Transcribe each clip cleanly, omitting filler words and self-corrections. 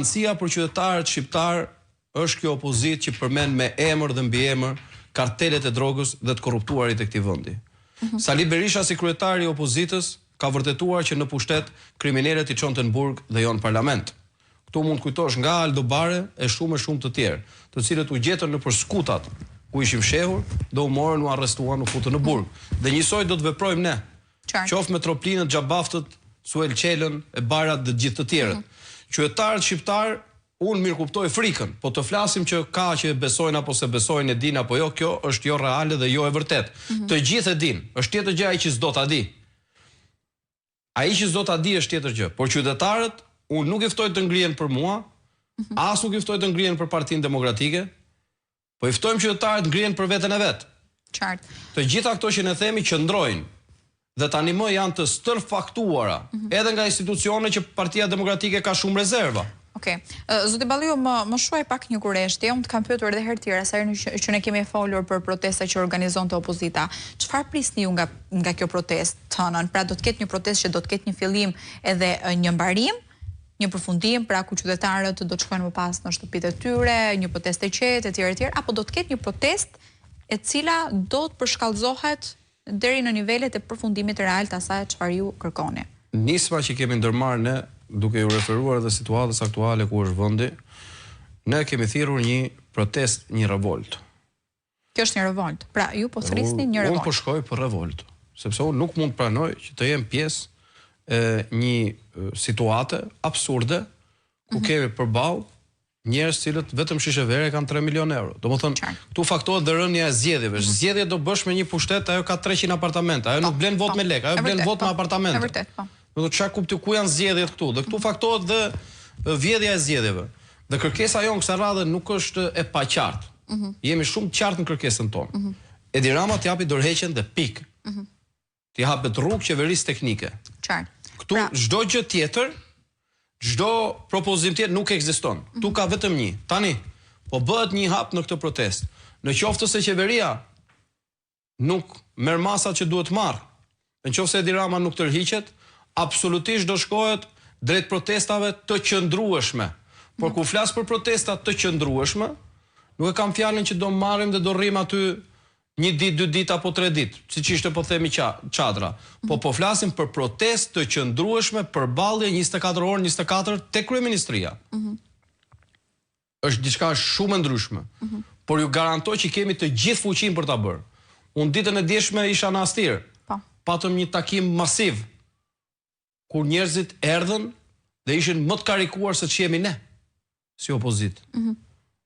Garancia për qytetarët shqiptar është kjo opozitë që përmend me emër dhe mbiemër kartelet e drogës dhe të korruptuarit e këtij vendi. Sali Berisha si kryetari i opozitës ka vërtetuar që në pushtet kriminalet i çonte në burg dhe jo në parlament. Ktu mund kujtosh nga Aldo Bare e shumë të tjerë, të cilët u gjetën nëpër skutat ku ishim fshehur dhe u morën, u arrestuan, u futën në burg. Dhe njësoj do të veprojmë ne. Qoftë me Troplinët, Xhabaftët, Suel Qelën, e Barat dhe gjithë të tjerët. Qytetarët shqiptar, unë mirë kuptoj frikën, po të flasim që ka që besojnë apo se besojnë, e din apo jo, kjo është jo reale dhe jo e vërtet. Të gjithë e din, është tjetër gjë ai që s'do ta di. Ai që s'do ta di është tjetër gjë, por qytetarët, unë nuk i ftoj të ngrihen për mua, as nuk i ftoj të ngrihen për Partinë Demokratike, po i ftojmë qytetarët të ngrihen për veten e vet. Qartë. Të gjitha këto që ne themi qëndrojnë dhe tani më janë të stërfaktuara edhe nga institucionet që Partia Demokratike ka shumë rezerva. Okej. Zoti Balliu, më shuaj pak një kurreshtje. Unë të kam pyetur edhe herë tjera sa herë që ne kemi folur për protesta që organizonte opozita. Çfarë prisni ju nga kjo protestë tënën? Pra do të ketë një protestë që do të ketë një fillim edhe një mbarim, një përfundim, pra ku qytetarët do të shkojnë më pas në shtëpitë e tyre, një protestë e qetë etj, apo do të ketë një protestë e cila do të përshkallëzohet deri në nivelet e përfundimit real të asaj çfarë ju kërkoni? Nisma që kemi ndërmarrë ne, duke ju referuar edhe situatës aktuale ku është vendi, ne kemi thirrur një protest, një revolt. Kjo është një revolt. Pra ju po thrisni një revolt. Unë po shkoj për revolt, sepse unë nuk mund pranoj që të jem pjesë e një situate absurde ku kemi përballë njerëz cilët vetëm shishe vere kanë 3 milionë euro. Domethënë, këtu faktohet dhe rënja e zgjedhjeve. Zgjedhje do bësh me një pushtet, ajo ka 300 apartamente, ajo nuk blen vot me lekë, ajo blen vot me apartamente. Është vërtet, po. Do të çfarë kuptoj ku janë zgjedhjet këtu? Dhe këtu faktohet dhe vjedhja e zgjedhjeve. Dhe kërkesa jon kësaj radhe nuk është e paqartë. Jemi shumë të qartë në kërkesën tonë. Edi Rama t'japi dorëheqjen dhe pikë. T'i hapet rrugë qeverisë teknike. Qartë. Këtu çdo gjë tjetër, çdo propozim tjetër nuk ekziston. Tu ka vetëm një. Tani, po bëhet një hap në këtë protestë. Në qoftë se qeveria nuk merr masat që duhet marr, në qoftë se Edi Rama nuk tërhiqet, absolutisht do shkohet drejt protestave të qëndrueshme. Por ku flas për protesta të qëndrueshme, nuk e kam fjalën që do marrim dhe do rrim aty 1 ditë, 2 ditë apo 3 ditë, siç ishte po themi çadra. Po flasim për protestë të qëndrueshme, përballje 24 orë 24 tek kryeministria. Është diçka shumë e ndryshme. Por ju garantoj që kemi të gjithë fuqinë për ta bërë. Unë ditën e dieshme isha në Astir. Patëm një takim masiv kur njerëzit erdhën dhe ishin më të karikuar se që jemi ne si opozitë.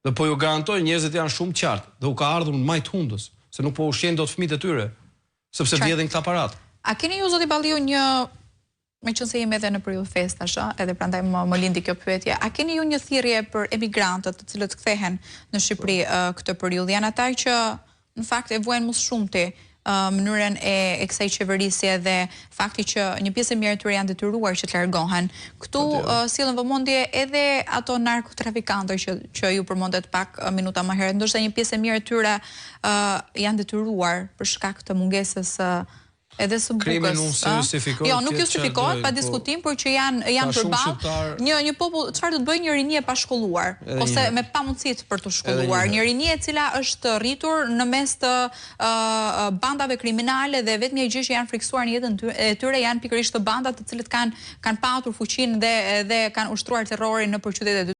Dhe po ju garantoj njerëzit janë shumë qartë dhe u ka ardhur në majt hundës, se nuk po ushqejnë dot fëmijët e tyre, sepse vjedhin këta aparat. A keni ju zoti Balliu një, meqense jemi edhe në periudhë festash, edhe prandaj më lindi kjo pyetje, a keni ju një thirrje për emigrantët të cilët kthehen në Shqipëri këtë periudhë? Janë ata që në fakt e vuajnë më shumti mënyrën e kësaj qeverisje dhe fakti që një pjesë e mirë e tyre janë detyruar që të largohen. Këtu sillen vëmendje edhe ato narkotrafikantët që ju përmendet pak minuta më herët. Ndoshta një pjesë e mirë e tyre janë detyruar për shkak të mungesës edhe së bukës. Krimin nuk se justifikohet. Jo, nuk justifikohet, pa diskutim, por që janë përballë një popull, çfarë do të bëjë një rini e pashkolluar ose me pamundësi për të shkolluar, një rini e cila është rritur në mes të bandave kriminale dhe vetëm një gjë që janë friksuar në jetën e tyre janë pikërisht të bandat të cilët kanë patur fuqinë dhe kanë ushtruar terrorin nëpër qytetet